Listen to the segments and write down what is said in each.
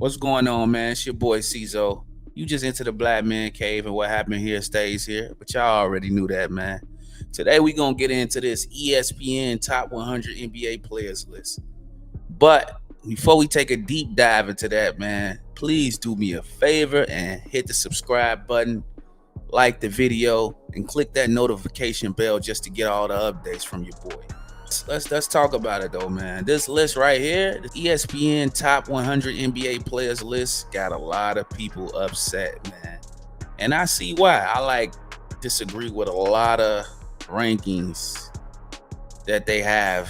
What's going on, man? It's your boy Cizo. You just into the black man cave, and what happened here stays here. But y'all already knew that, man. Today we gonna get into this ESPN Top 100 NBA Players list. But before we take a deep dive into that, man, please do me a favor and hit the subscribe button, like the video, and click that notification bell just to get all the updates from your boy. Let's talk about it though, man. This list right here, the ESPN Top 100 NBA Players list, got a lot of people upset, man. And I see why. I disagree with a lot of rankings that they have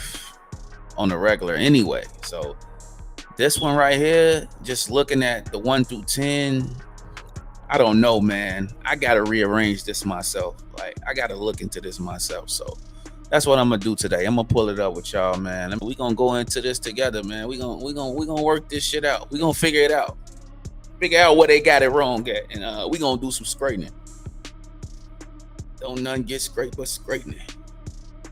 on the regular anyway. So this one right here, just looking at the 1 through 10, I don't know, man. I gotta rearrange this myself. I gotta look into this myself. So that's what I'm gonna do today. I'm gonna pull it up with y'all, man. We gonna go into this together, man. We gonna work this shit out. We gonna figure it out. Figure out where they got it wrong at, and we gonna do some straightening. Don't none get straight but straightening.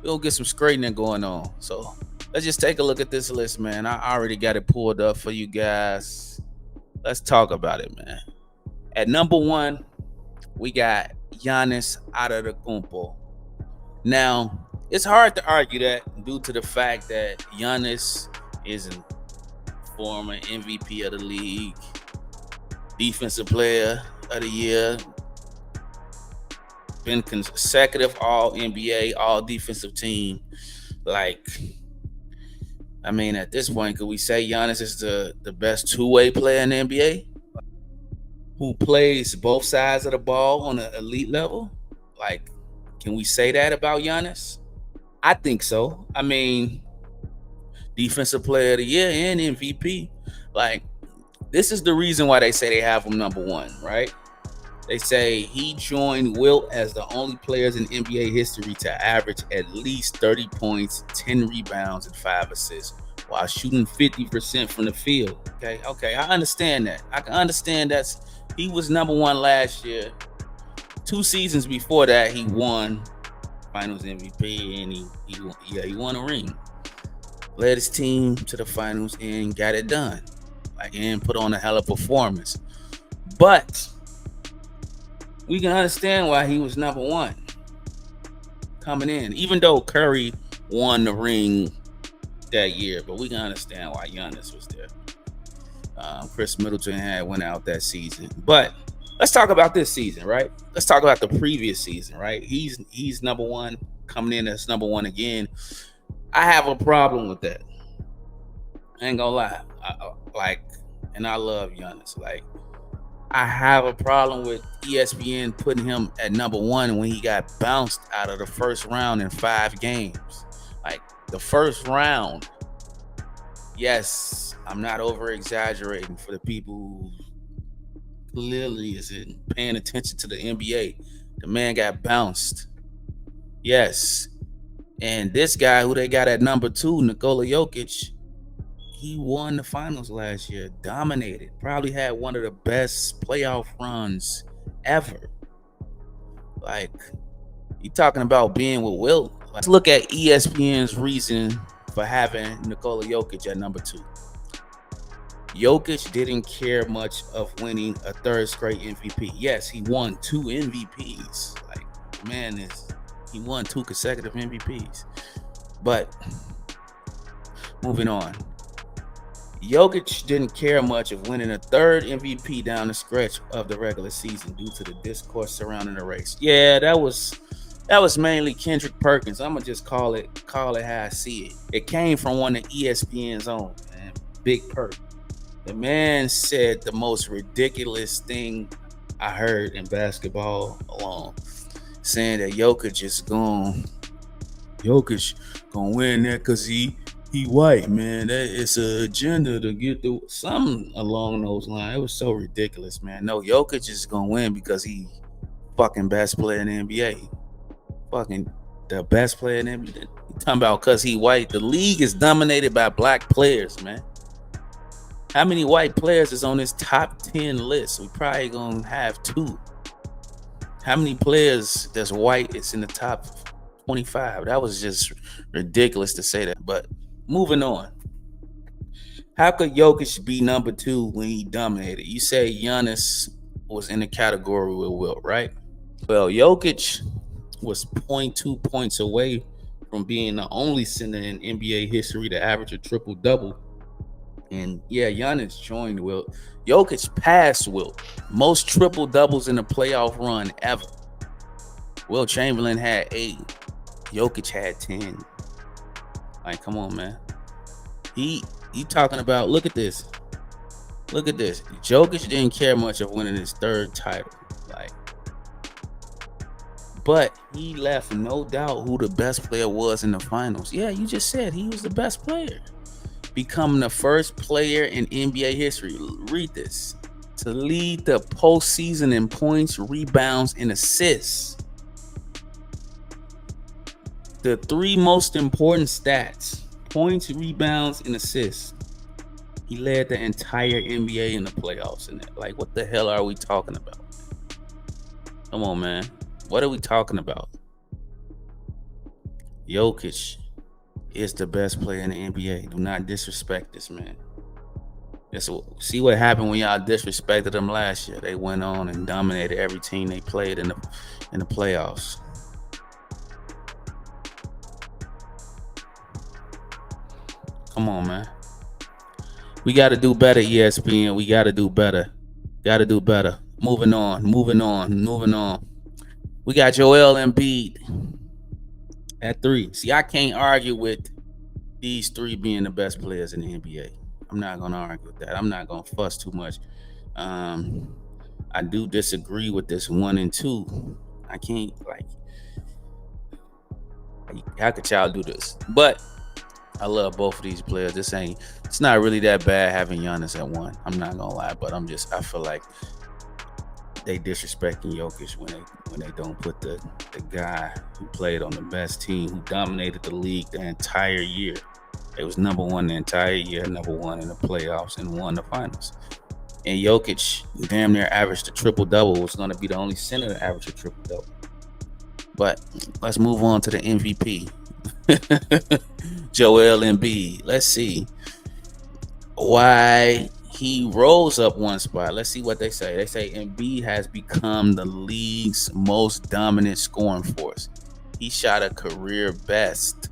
We gonna get some straightening going on. So let's just take a look at this list, man. I already got it pulled up for you guys. Let's talk about it, man. At number 1, we got Giannis Antetokounmpo. Now, it's hard to argue that due to the fact that Giannis is a former MVP of the league, defensive player of the year, been consecutive all NBA, all defensive team. At this point, could we say Giannis is the best two-way player in the NBA? Who plays both sides of the ball on an elite level? Can we say that about Giannis? I think so. Defensive player of the year and MVP. This is the reason why they say they have him number 1, right? They say he joined Wilt as the only players in NBA history to average at least 30 points, 10 rebounds, and 5 assists while shooting 50% from the field. Okay, I understand that. I can understand that he was number 1 last year. 2 seasons before that, he won Finals MVP, and he won a ring. Led his team to the finals and got it done. And put on a hell of a performance. But we can understand why he was number 1 coming in, even though Curry won the ring that year. But we can understand why Giannis was there. Chris Middleton went out that season. But let's talk about this season, right? Let's talk about the previous season, right? He's number 1, coming in as number 1 again. I have a problem with that. I ain't gonna lie. And I love Giannis. I have a problem with ESPN putting him at number 1 when he got bounced out of the first round in 5 games. The first round. Yes, I'm not over exaggerating for the people who clearly isn't paying attention to the NBA. The man got bounced. Yes. And this guy who they got at number 2, Nikola Jokic, he won the finals last year, dominated, probably had one of the best playoff runs ever. You talking about being with Wilt. Let's look at ESPN's reason for having Nikola Jokic at number 2. Jokic didn't care much of winning a 3rd straight MVP. Yes, he won 2 MVPs. He won 2 consecutive MVPs. But moving on. Jokic didn't care much of winning a 3rd MVP down the stretch of the regular season due to the discourse surrounding the race. Yeah, that was mainly Kendrick Perkins. I'm gonna just call it how I see it. It came from one of ESPN's own, man, Big Perk. The man said the most ridiculous thing I heard in basketball alone, saying that Jokic gonna win that because he white, man. That it's an agenda to get through something along those lines. It was so ridiculous, man. No, Jokic is gonna win because he fucking best player in the NBA. Fucking the best player in the NBA. You talking about because he white? The league is dominated by black players, man. How many white players is on this top 10 list? We probably gonna have 2. How many players that's white is in the top 25? That was just ridiculous to say that. But moving on. How could Jokic be number two when he dominated? You say Giannis was in the category with Wilt, right? Well, Jokic was zero point 0.2 points away from being the only center in NBA history to average a triple double. And yeah, Giannis joined Wilt. Jokic passed Wilt. Most triple doubles in a playoff run ever. Wilt Chamberlain had 8. Jokic had 10. Like, come on, man. He talking about, look at this. Look at this. Jokic didn't care much of winning his third title. Like, but he left no doubt who the best player was in the finals. Yeah, you just said he was the best player. Becoming the first player in NBA history. Read this. To lead the postseason in points, rebounds, and assists. The 3 most important stats: points, rebounds, and assists. He led the entire NBA in the playoffs in that. Like, what the hell are we talking about? Come on, man. What are we talking about? Jokic is the best player in the NBA. Do not disrespect this man. See what happened when y'all disrespected them last year. They went on and dominated every team they played in the playoffs. Come on, man. We got to do better, ESPN. We got to do better. Got to do better. Moving on. We got Joel Embiid at 3. See, I can't argue with these 3 being the best players in the NBA. I'm not going to argue with that. I'm not going to fuss too much. I do disagree with this 1 and 2. I can't, like, how could y'all do this? But I love both of these players. It's not really that bad having Giannis at 1. I'm not gonna lie, but I feel like they disrespecting Jokic when they don't put the guy who played on the best team, who dominated the league the entire year. It was number 1 the entire year, number 1 in the playoffs, and won the finals. And Jokic damn near averaged a triple double. Was going to be the only center to average a triple double. But let's move on to the MVP. Joel Embiid. Let's see why he rose up 1 spot. Let's see what they say. They say Embiid has become the league's most dominant scoring force. He shot a career best.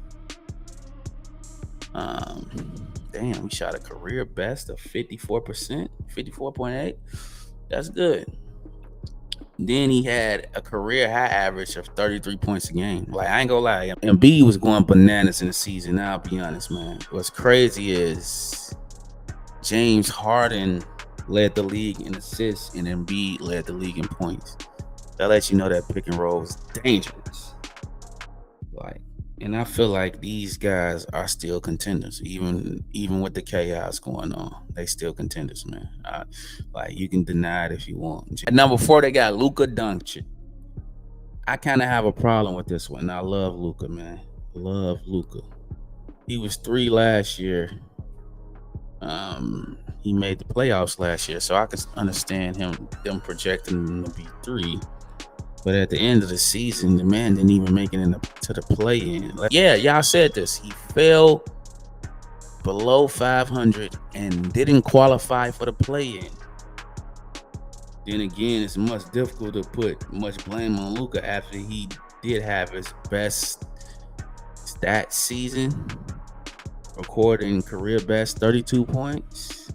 He shot a career best of 54%, 54.8. That's good. Then he had a career high average of 33 points a game. Like, I ain't gonna lie, Embiid was going bananas in the season. Now, I'll be honest, man. What's crazy is James Harden led the league in assists and Embiid led the league in points. That lets you know that pick and roll is dangerous. Like, and I feel like these guys are still contenders, even with the chaos going on. They still contenders, man. Like, you can deny it if you want. At number 4, they got Luka Doncic. I kind of have a problem with this one. I love Luka, man. Love Luka. He was 3 last year. He made the playoffs last year, so I can understand them projecting him to be 3. But at the end of the season, the man didn't even make it to the play-in. Like, yeah, y'all said this. He fell below 500 and didn't qualify for the play-in. Then again, it's much difficult to put much blame on Luka after he did have his best stat season, recording career best 32 points,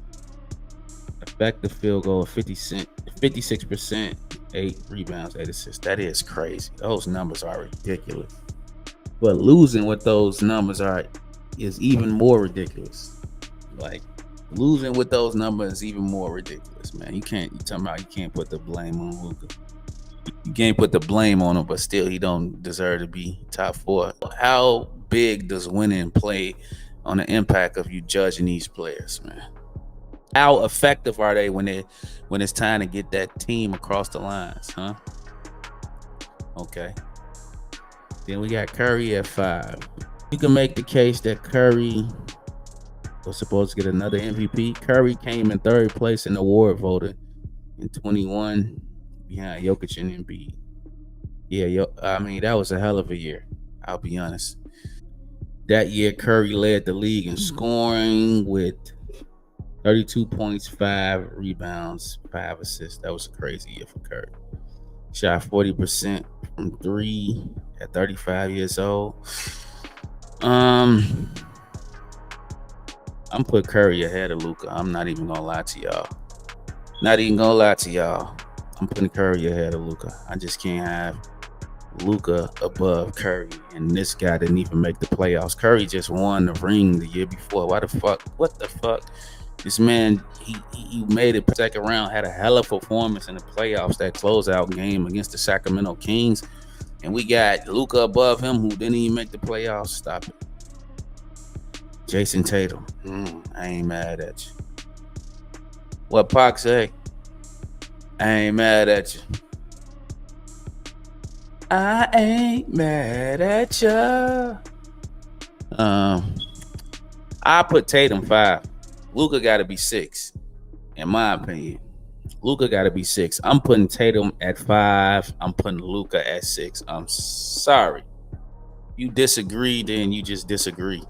effective field goal of 56%, 8 rebounds, 8 assists. That is crazy. Those numbers are ridiculous. But losing with those numbers is even more ridiculous. Like, losing with those numbers is even more ridiculous, man. You talking about you can't put the blame on Luka. You can't put the blame on him, but still he don't deserve to be top 4. How big does winning play on the impact of you judging these players, man? How effective are they when it's time to get that team across the lines, huh? Okay. Then we got Curry at 5. You can make the case that Curry was supposed to get another MVP. Curry came in 3rd place in the award voting in 21 behind Jokic and Embiid. Yeah, I mean, that was a hell of a year. I'll be honest. That year, Curry led the league in scoring with 32 points, 5 rebounds, 5 assists. That was a crazy year for Curry. Shot 40% from 3 at 35 years old. Um, I'm put Curry ahead of Luka. I'm not even gonna lie to y'all. Not even gonna lie to y'all. I'm putting Curry ahead of Luka. I just can't have Luka above Curry, and this guy didn't even make the playoffs. Curry just won the ring the year before. Why the fuck? What the fuck? This man, he made it second round, had a hell of a performance in the playoffs, that closeout game against the Sacramento Kings, and we got Luka above him, who didn't even make the playoffs. Stop it. Jason Tatum, I ain't mad at you. What Pac say? I ain't mad at you. I ain't mad at you. I put Tatum 5. Luka got to be 6, in my opinion. Luka got to be 6. I'm putting Tatum at 5. I'm putting Luka at 6. I'm sorry. You disagree, then you just disagree.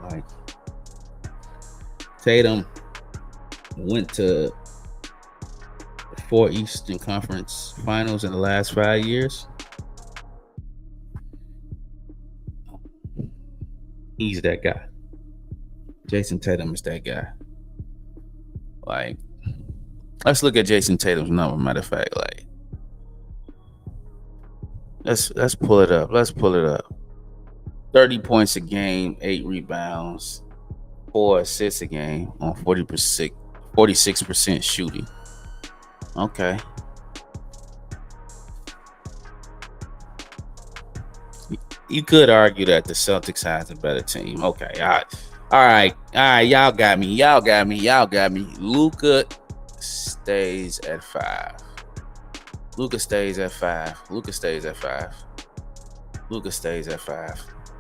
Like, Tatum went to the 4 Eastern Conference Finals in the last 5 years. He's that guy. Jason Tatum is that guy. Like, let's look at Jason Tatum's number. Matter of fact, like, let's pull it up. Let's pull it up. 30 points a game, 8 rebounds, 4 assists a game on 46% shooting. Okay. You could argue that the Celtics has a better team. Okay. All right. Y'all got me. Luka stays at 5. Luka stays at 5.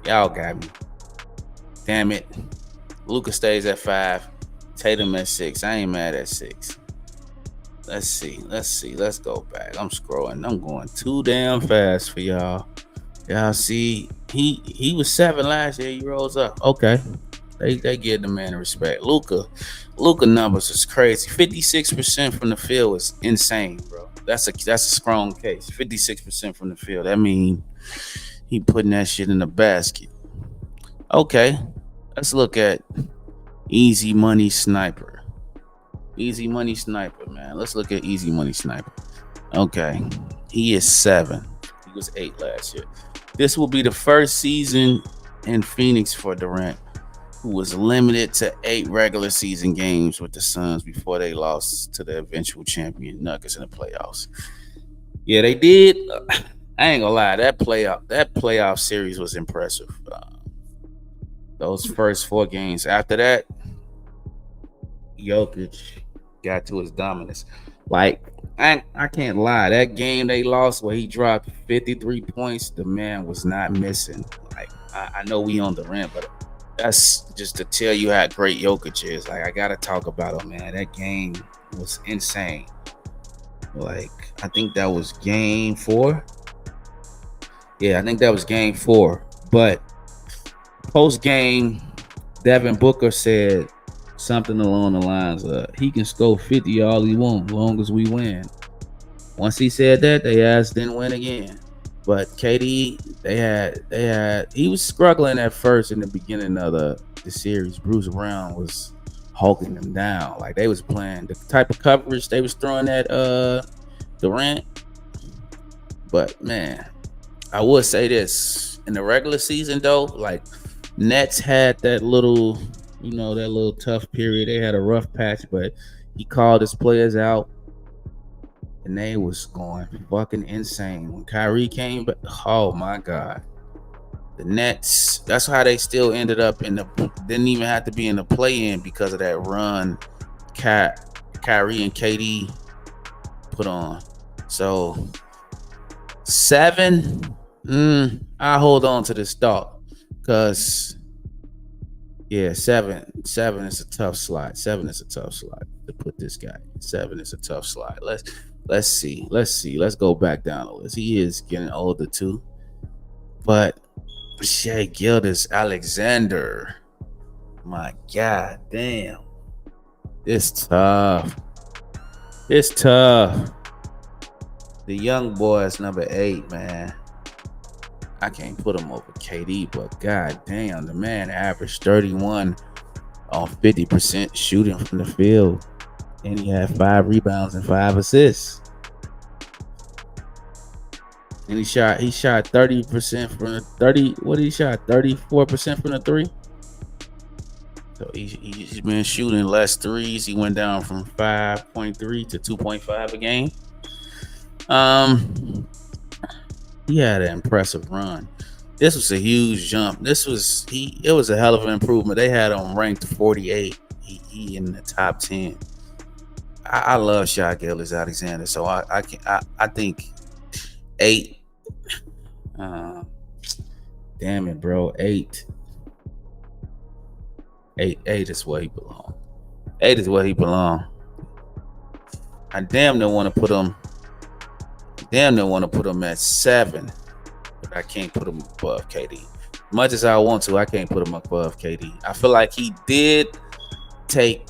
Y'all got me. Damn it. Luka stays at 5. Tatum at 6. I ain't mad at 6. Let's see. Let's go back. I'm scrolling. I'm going too damn fast for y'all. Y'all see, he was 7 last year. He rose up. Okay. They give the man respect. Luka numbers is crazy. 56% from the field is insane, bro. That's a strong case. 56% from the field. That means he putting that shit in the basket. Okay. Let's look at Easy Money Sniper. Easy Money Sniper, man. Let's look at Easy Money Sniper. Okay. He is 7. He was 8 last year. This will be the first season in Phoenix for Durant, who was limited to 8 regular season games with the Suns before they lost to the eventual champion Nuggets in the playoffs. Yeah, they did. I ain't gonna lie, that playoff series was impressive. Those first 4 games. After that, Jokic got to his dominance. Like, I can't lie. That game they lost where he dropped 53 points, the man was not missing. Like, I know we on the rant, but that's just to tell you how great Jokic is. Like, I gotta talk about him, man. That game was insane. Like, I think that was game 4. Yeah, I think that was game 4. But post game, Devin Booker said something along the lines of, he can score 50 all he wants, as long as we win. Once he said that, they asked didn't win again. But KD, he was struggling at first in the beginning of the series. Bruce Brown was hulking them down. Like, they was playing the type of coverage they was throwing at Durant. But man, I would say this. In the regular season though, like, Nets had that little, that little tough period. They had a rough patch, but he called his players out. And they was going fucking insane. When Kyrie came back, oh my God. The Nets, that's how they still ended up didn't even have to be in the play-in because of that run Kyrie and KD put on. So 7, I hold on to this thought. Because, yeah, 7 is a tough slot. 7 is a tough slot to put this guy. 7 is a tough slot. Let's see. Let's go back down the list. He is getting older too. But Shai Gilgeous-Alexander. My God damn. It's tough. It's tough. The young boy is number 8, man. I can't put him over KD, but god damn, the man averaged 31 on 50% shooting from the field. And he had 5 rebounds and 5 assists. And he shot 30% from the 30. What did he shot? 34% from the 3. So he's been shooting less threes. He went down from 5.3 to 2.5 a game. He had an impressive run. This was a huge jump. It was a hell of an improvement. They had him ranked 48. He in the top 10. I love Shai Gilgeous-Alexander, so I think 8. Damn it, bro. 8 is where he belong. 8 is where he belong. I damn near want to put him at 7, but I can't put him above KD. Much as I want to, I can't put him above KD. I feel like he did take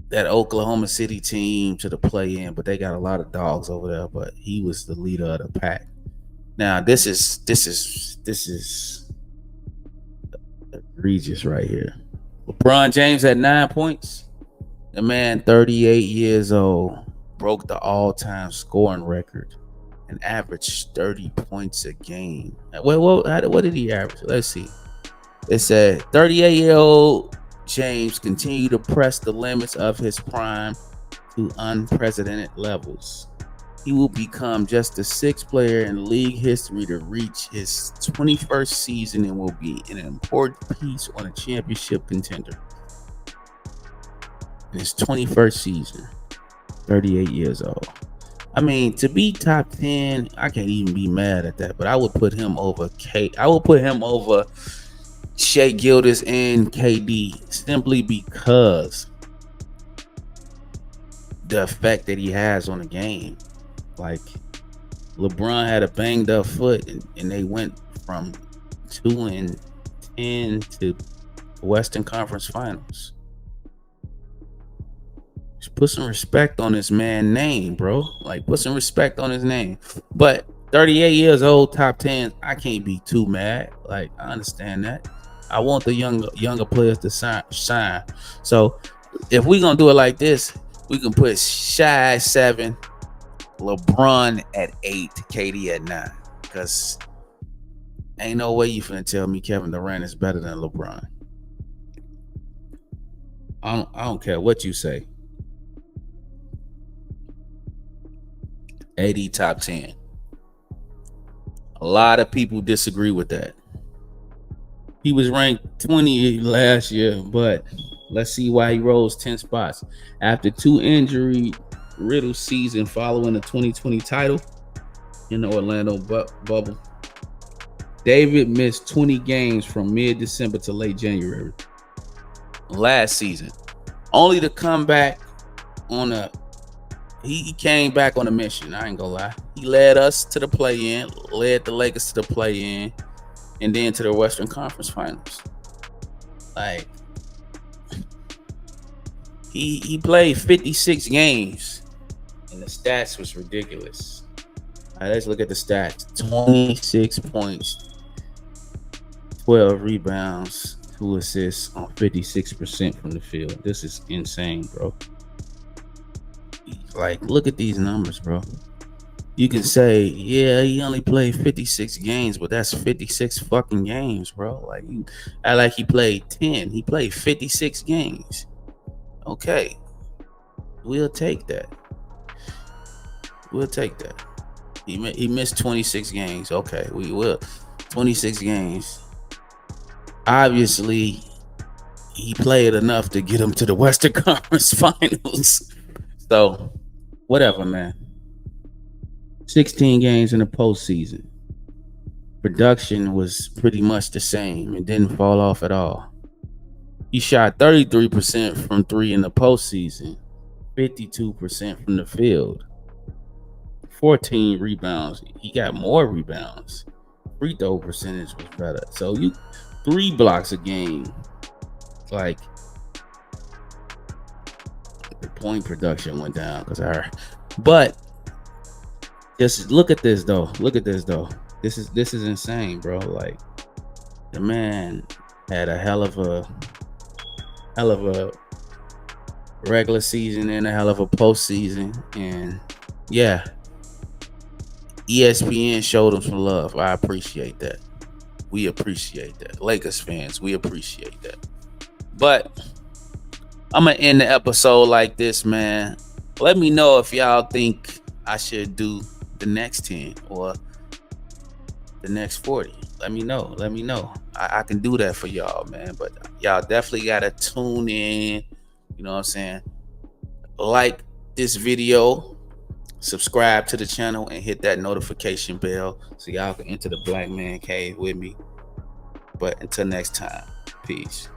that Oklahoma City team to the play-in, but they got a lot of dogs over there. But he was the leader of the pack. Now this is egregious right here. LeBron James had 9 points. The man, 38 years old, broke the all-time scoring record and averaged 30 points a game. What did he average? Let's see. It said 38-year-old James continued to press the limits of his prime to unprecedented levels. He will become just the 6th player in league history to reach his 21st season and will be an important piece on a championship contender. In his 21st season, 38 years old. I mean, to be top 10, I can't even be mad at that, but I would put him over Shai Gilgeous and KD simply because the effect that he has on the game. Like, LeBron had a banged up foot and they went from 2-10 to the Western Conference Finals. Just put some respect on this man's name, bro. Like, put some respect on his name. But 38 years old, top 10, I can't be too mad. Like, I understand that. I want the younger players to shine. So if we're gonna do it like this, we can put Shai 7, LeBron at 8, KD at 9. Because ain't no way you finna tell me Kevin Durant is better than LeBron. I don't care what you say. AD top 10. A lot of people disagree with that. He was ranked 20 last year, but let's see why he rose 10 spots. After 2 injury-riddled season following the 2020 title in the Orlando bubble, David missed 20 games from mid-December to late January last season, only to come back on he came back on a mission. I ain't gonna lie. He led us to the play-in, led the Lakers to the play-in, and then to the Western Conference Finals. Like, he played 56 games, and the stats was ridiculous. All right, let's look at the stats. 26 points, 12 rebounds, 2 assists on 56% from the field. This is insane, bro. Like, look at these numbers, bro. You can say, yeah, he only played 56 games, but that's 56 fucking games, bro. Like, he played 10. He played 56 games. Okay. We'll take that. He missed 26 games. Okay, we will. 26 games. Obviously, he played enough to get him to the Western Conference Finals. So, whatever, man. 16 games in the postseason. Production was pretty much the same. It didn't fall off at all. He shot 33% from 3 in the postseason, 52% from the field, 14 rebounds. He got more rebounds. Free throw percentage was better. So 3 blocks a game, Like the point production went down because I heard. But just look at this though. Look at this though. This is insane, bro. Like the man had a hell of a regular season and a hell of a postseason. And yeah, ESPN showed him some love. I appreciate that. We appreciate that. Lakers fans, we appreciate that. But I'm gonna end the episode like this, man. Let me know if y'all think I should do the next 10 or the next 40. Let me know. Let me know. I can do that for y'all, man. But y'all definitely gotta tune in. You know what I'm saying? Like this video, subscribe to the channel, and hit that notification bell so y'all can enter the Black Man Cave with me. But until next time, peace.